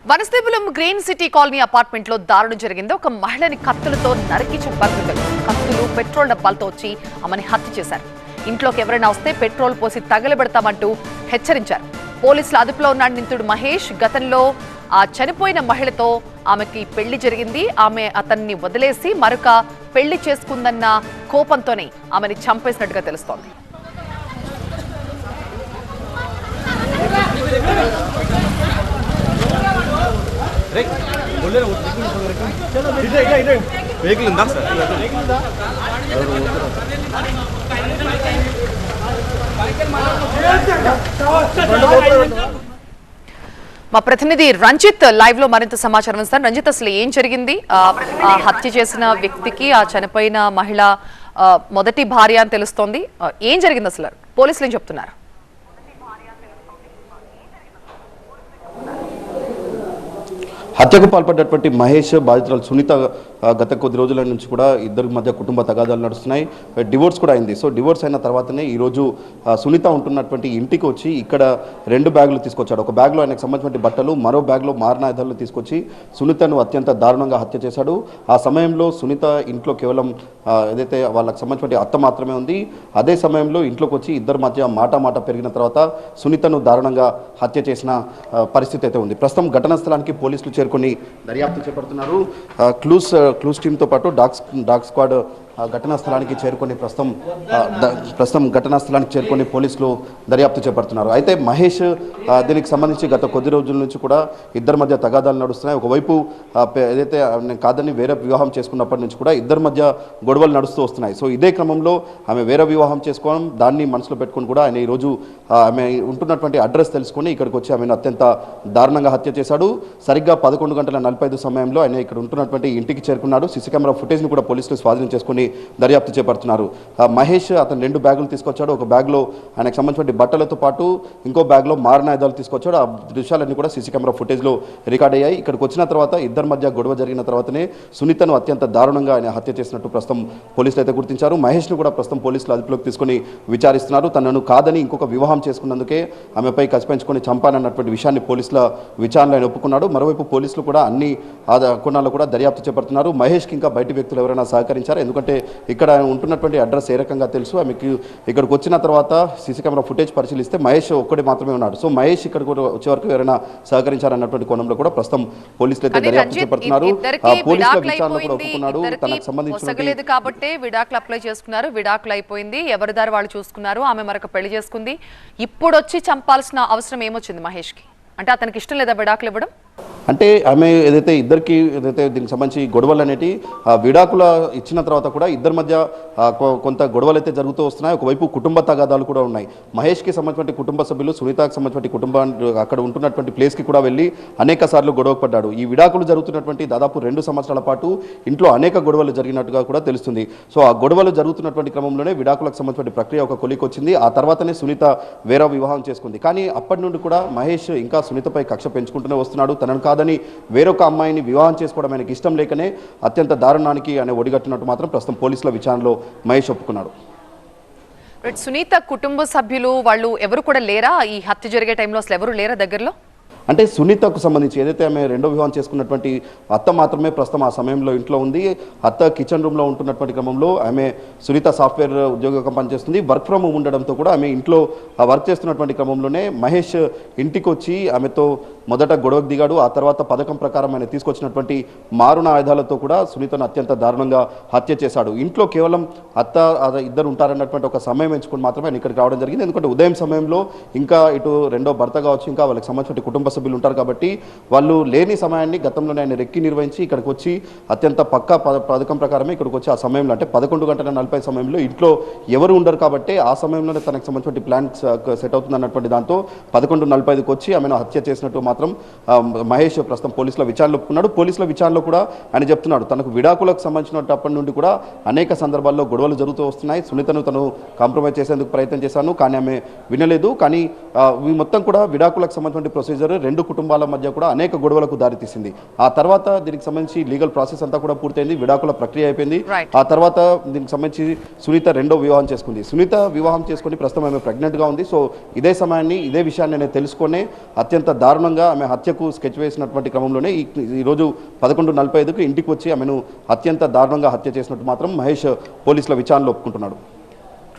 Vanasthalipuram green city colony apartment లో దారుణం జరిగింది. ఒక మహిళని కత్తులతో నరికి చంపారు. కత్తులు పెట్రోల్ డబ్బాలతో వచ్చి ఆమెని హత్య చేశారు. ఇంట్లోకి ఎవరైనా వస్తే పెట్రోల్ పోసి తగలబెడతామంటూ హెచ్చరించారు. పోలీసుల అదుపులో ఉన్న నిందితుడు మహేష్ గతంలో ఆ చనిపోయిన మహిళతో ఆమెకి పెళ్లి జరిగింది. ఆమె అతన్ని వదిలేసి మరొక పెళ్లి చేసుకుందన్న కోపంతోనే ఆమెని చంపేసినట్టుగా తెలుస్తోంది. మా ప్రతినిధి రంజిత్ లైవ్ లో మరింత సమాచారం ఇస్తారు. రంజిత్, అసలు ఏం జరిగింది? హత్య చేసిన వ్యక్తికి ఆ చనిపోయిన మహిళ మొదటి భార్య అని తెలుస్తోంది. ఏం జరిగింది అసలు? పోలీసులు ఏం చెప్తున్నారు? హత్యకు పాల్పడ్డటువంటి మహేష్ బాధితురాలు సునీత గత కొద్ది రోజుల నుంచి కూడా ఇద్దరి మధ్య కుటుంబ తగాదాలు నడుస్తున్నాయి. డివోర్స్ కూడా అయింది. సో డివోర్స్ అయిన తర్వాతనే ఈరోజు సునీత ఉంటున్నటువంటి ఇంటికి వచ్చి ఇక్కడ 2 బ్యాగులు తీసుకొచ్చాడు. ఒక బ్యాగ్లో ఆయనకు సంబంధించిన బట్టలు, మరో బ్యాగ్లో మారణాయుధాలు తీసుకొచ్చి సునీతను అత్యంత దారుణంగా హత్య చేశాడు. ఆ సమయంలో సునీత ఇంట్లో కేవలం ఏదైతే వాళ్ళకి సంబంధించిన అత్త మాత్రమే ఉంది. అదే సమయంలో ఇంట్లోకి వచ్చి ఇద్దరి మధ్య మాట పెరిగిన తర్వాత సునీతను దారుణంగా హత్య చేసిన పరిస్థితి అయితే ఉంది. ప్రస్తుతం ఘటనా స్థలానికి పోలీసులు చేరుకొని దర్యాప్తు చేపడుతున్నారు. క్లూస్ టీంతో పాటు డాగ్ స్క్వాడ్ ఘటనా స్థలానికి చేరుకొని ప్రస్తుతం ఘటనా స్థలానికి చేరుకొని పోలీసులు దర్యాప్తు చేపడుతున్నారు. అయితే మహేష్ దీనికి సంబంధించి గత కొద్ది రోజుల నుంచి కూడా ఇద్దరి మధ్య తగాదాలు నడుస్తున్నాయి. ఒకవైపు ఏదైతే కాదని వేరే వివాహం చేసుకున్నప్పటి నుంచి కూడా ఇద్దరి మధ్య గొడవలు నడుస్తూ వస్తున్నాయి. సో ఇదే క్రమంలో ఆమె వేరే వివాహం చేసుకోవడం, దాన్ని మనసులో పెట్టుకొని కూడా ఆయన ఈరోజు ఆమె ఉంటున్నటువంటి అడ్రస్ తెలుసుకొని ఇక్కడికి వచ్చి ఆమెను అత్యంత దారుణంగా హత్య చేశాడు. సరిగ్గా 11:45 సమయంలో ఆయన ఇక్కడ ఉంటున్నటువంటి ఇంటికి చేరుకున్నాడు. సీసీ కెమెరా ఫుటేజ్ని కూడా పోలీసులు స్వాధీనం చేసుకుని దర్యాప్తు చేపడుతున్నారు. మహేష్ అతను 2 బ్యాగులు తీసుకొచ్చాడు. ఒక బ్యాగ్లో ఆయనకు సంబంధించిన బట్టలతో పాటు ఇంకో బ్యాగ్లో మారణాయుధాలు తీసుకొచ్చాడు. ఆ దృశ్యాలన్నీ కూడా సీసీ కెమెరా ఫుటేజ్లో రికార్డ్ అయ్యాయి. ఇక్కడికి వచ్చిన తర్వాత ఇద్దరి మధ్య గొడవ జరిగిన తర్వాతనే సునీతను అత్యంత దారుణంగా ఆయన హత్య చేసినట్టు ప్రస్తుతం పోలీసులు అయితే గుర్తించారు. మహేష్ను కూడా ప్రస్తుతం పోలీసులు అదుపులోకి తీసుకుని విచారిస్తున్నారు. తనను కాదని ఇంకొక వివాహం చేసుకున్నందుకే ఆమెపై కసి పెంచుకొని చంపానన్నటువంటి విషయాన్ని పోలీసుల విచారణలో ఆయన ఒప్పుకున్నాడు. మరోవైపు పోలీసులు కూడా అన్ని కోణాల్లో కూడా దర్యాప్తు చేపడుతున్నారు. మహేష్కి ఇంకా బయట వ్యక్తులు ఎవరైనా సహకరించారు? ఎందుకంటే ఇక్కడ ఉంటున్నటువంటి అడ్రస్ ఏ రకంగా తెలుసు ఆమెకు. ఇక్కడికి వచ్చిన తర్వాత సీసీ కెమెరా ఫుటేజ్ పరిశీలిస్తే మహేష్ ఒక్కడే మాత్రమే ఉన్నాడు. సో మహేష్ ఇక్కడ వచ్చే వరకు ఎవరైనా సహకరించారన్నటువంటి కోణంలో కూడా ప్రస్తుతం పోలీసులు అయితే దర్యాప్తు చేపడుతున్నారు. పోలీసుల విచారణ కూడా ఒప్పుకున్నాడు. తనకు సంబంధించిన కాబట్టి విడాకులు అప్లై చేసుకున్నారు, విడాకులు అయిపోయింది, ఎవరి దారి వాళ్ళు చూసుకున్నారు, ఆమె మరొక పెళ్లి చేసుకుంది. ఇప్పుడు వచ్చి చంపాల్సిన అవసరం ఏమొచ్చింది మహేష్కి? అంటే అతనికి ఇష్టం లేదా విడాకులు ఇవ్వడం? అంటే ఆమె ఏదైతే దీనికి సంబంధించి గొడవలు అనేటి విడాకుల ఇచ్చిన తర్వాత కూడా ఇద్దరి మధ్య కొంత గొడవలు అయితే జరుగుతూ వస్తున్నాయి. ఒకవైపు కుటుంబ తగాదాలు కూడా ఉన్నాయి. మహేష్కి సంబంధించిన కుటుంబ సభ్యులు సునీతకు సంబంధించిన కుటుంబాన్ని అక్కడ ఉంటున్నటువంటి ప్లేస్కి కూడా వెళ్ళి అనేక సార్లు గొడవ పడ్డాడు. ఈ విడాకులు జరుగుతున్నటువంటి దాదాపు 2 సంవత్సరాల పాటు ఇంట్లో అనేక గొడవలు జరిగినట్టుగా కూడా తెలుస్తుంది. సో ఆ గొడవలు జరుగుతున్నటువంటి క్రమంలోనే విడాకులకు సంబంధించిన ప్రక్రియ ఒక కొలికి వచ్చింది. ఆ తర్వాతనే సునీత వేరే వివాహం చేసుకుంది. కానీ అప్పటి నుండి కూడా మహేష్ ఇంకా సునీతపై కక్ష పెంచుకుంటూనే వస్తున్నాడు. తనను కాదని వేరొక అమ్మాయిని వివాహం చేసుకోవడం ఆయనకి ఇష్టం లేకనే అత్యంత దారుణానికి ఆయన ఒడిగట్టినట్టు మాత్రం ప్రస్తుతం పోలీసుల విచారణలో మహేష్ ఒప్పుకున్నాడు. సునీత కుటుంబ సభ్యులు వాళ్ళు ఎవరు కూడా లేరా? ఈ హత్య జరిగే టైంలో అసలు ఎవరు లేరా దగ్గరలో? అంటే సునీతకు సంబంధించి ఏదైతే ఆమె 2వ వివాహం చేసుకున్నటువంటి అత్త మాత్రమే ప్రస్తుతం ఆ సమయంలో ఇంట్లో ఉంది. అత్త కిచెన్ రూమ్లో ఉంటున్నటువంటి క్రమంలో ఆమె సునీత సాఫ్ట్వేర్ ఉద్యోగం పనిచేస్తుంది. వర్క్ ఫ్రమ్ హోమ్ ఉండడంతో కూడా ఆమె ఇంట్లో వర్క్ చేస్తున్నటువంటి క్రమంలోనే మహేష్ ఇంటికి వచ్చి ఆమెతో మొదట గొడవకు దిగాడు. ఆ తర్వాత పథకం ప్రకారం ఆయన తీసుకొచ్చినటువంటి మారుణ ఆయుధాలతో కూడా సునీతను అత్యంత దారుణంగా హత్య చేశాడు. ఇంట్లో కేవలం అత్త ఇద్దరు ఉంటారన్నటువంటి ఒక సమయం ఎంచుకొని మాత్రమే ఆయన ఇక్కడికి రావడం జరిగింది. ఎందుకంటే ఉదయం సమయంలో ఇంకా ఇటు 2వ భర్త కావచ్చు, ఇంకా వాళ్ళకి సంబంధించిన కుటుంబ సభ్యులు ఉంటారు కాబట్టి వాళ్ళు లేని సమయాన్ని గతంలోనే ఆయన రెక్కి నిర్వహించి ఇక్కడికి వచ్చి అత్యంత పక్కా పథకం ప్రకారమే ఇక్కడికి వచ్చి ఆ సమయంలో అంటే 11:40 సమయంలో ఇంట్లో ఎవరు ఉండరు కాబట్టి ఆ సమయంలోనే తనకు సంబంధించిన ప్లాన్ సెట్ అవుతుంది అన్నటువంటి దాంతో 11:45కి వచ్చి ఆమెను హత్య చేసినట్టు మాత్రం మహేష్ ప్రస్తుతం పోలీసుల విచారణలో ఒప్పుకున్నాడు. పోలీసుల విచారణలో కూడా ఆయన చెప్తున్నాడు తనకు విడాకులకు సంబంధించినప్పటి నుండి కూడా అనేక సందర్భాల్లో గొడవలు జరుగుతూ వస్తున్నాయి. సునీతను తను కాంప్రమైజ్ చేసేందుకు ప్రయత్నం చేశాను, కానీ ఆమె వినలేదు. కానీ ఈ మొత్తం కూడా విడాకులకు సంబంధించిన ప్రొసీజర్ రెండు కుటుంబాల మధ్య కూడా అనేక గొడవలకు దారితీసింది. ఆ తర్వాత దీనికి సంబంధించి లీగల్ ప్రాసెస్ అంతా కూడా పూర్తయింది, విడాకుల ప్రక్రియ అయిపోయింది. ఆ తర్వాత దీనికి సంబంధించి సునీత రెండో వివాహం చేసుకుంది. సునీత వివాహం చేసుకుని ప్రస్తుతం ఆమె ప్రెగ్నెంట్గా ఉంది. సో ఇదే సమయాన్ని ఇదే విషయాన్ని నేను తెలుసుకునే అత్యంత దారుణంగా ఆమె హత్యకు స్కెచ్ వేసినటువంటి క్రమంలోనే ఈరోజు 11:45కు ఇంటికి వచ్చి ఆమెను అత్యంత దారుణంగా హత్య చేసినట్టు మాత్రం మహేష్ పోలీసుల విచారణలో ఒప్పుకుంటున్నాడు.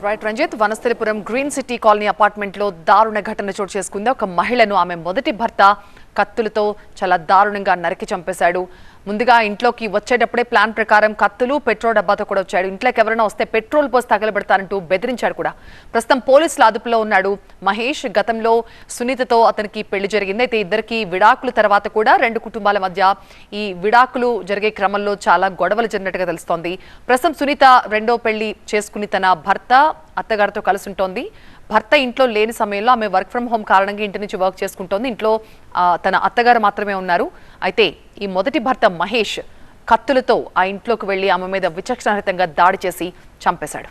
Right Ranjith, Vanasthalipuram green city colony apartment లో దారుణ ఘటన చోటు చేసుకుంది. ఒక మహిళను ఆమె మొదటి భర్త కత్తులతో చాలా దారుణంగా నరికి చంపేశాడు. ముందుగా ఇంట్లోకి వచ్చేటప్పుడే ప్లాన్ ప్రకారం కత్తులు పెట్రోల్ డబ్బాతో కూడా వచ్చాడు. ఇంట్లోకి ఎవరైనా వస్తే పెట్రోల్ పోసి తగలబెడతానంటూ బెదిరించాడు కూడా. ప్రస్తుతం పోలీసుల అదుపులో ఉన్నాడు మహేష్. గతంలో సునీతతో అతనికి పెళ్లి జరిగింది. అయితే ఇద్దరికి విడాకుల తర్వాత కూడా రెండు కుటుంబాల మధ్య ఈ విడాకులు జరిగే క్రమంలో చాలా గొడవలు జరిగినట్టుగా తెలుస్తోంది. ప్రస్తుతం సునీత రెండో పెళ్లి చేసుకుని తన భర్త అత్తగారితో కలిసి ఉంటోంది. భర్త ఇంట్లో లేని సమయంలో ఆమె వర్క్ ఫ్రమ్ హోమ్ కారణంగా ఇంటి నుంచి వర్క్ చేసుకుంటోంది. ఇంట్లో తన అత్తగారు మాత్రమే ఉన్నారు. అయితే ఈ మొదటి భర్త మహేష్ కత్తులతో ఆ ఇంట్లోకి వెళ్లి ఆమె మీద విచక్షణారహితంగా దాడి చేసి చంపేశాడు.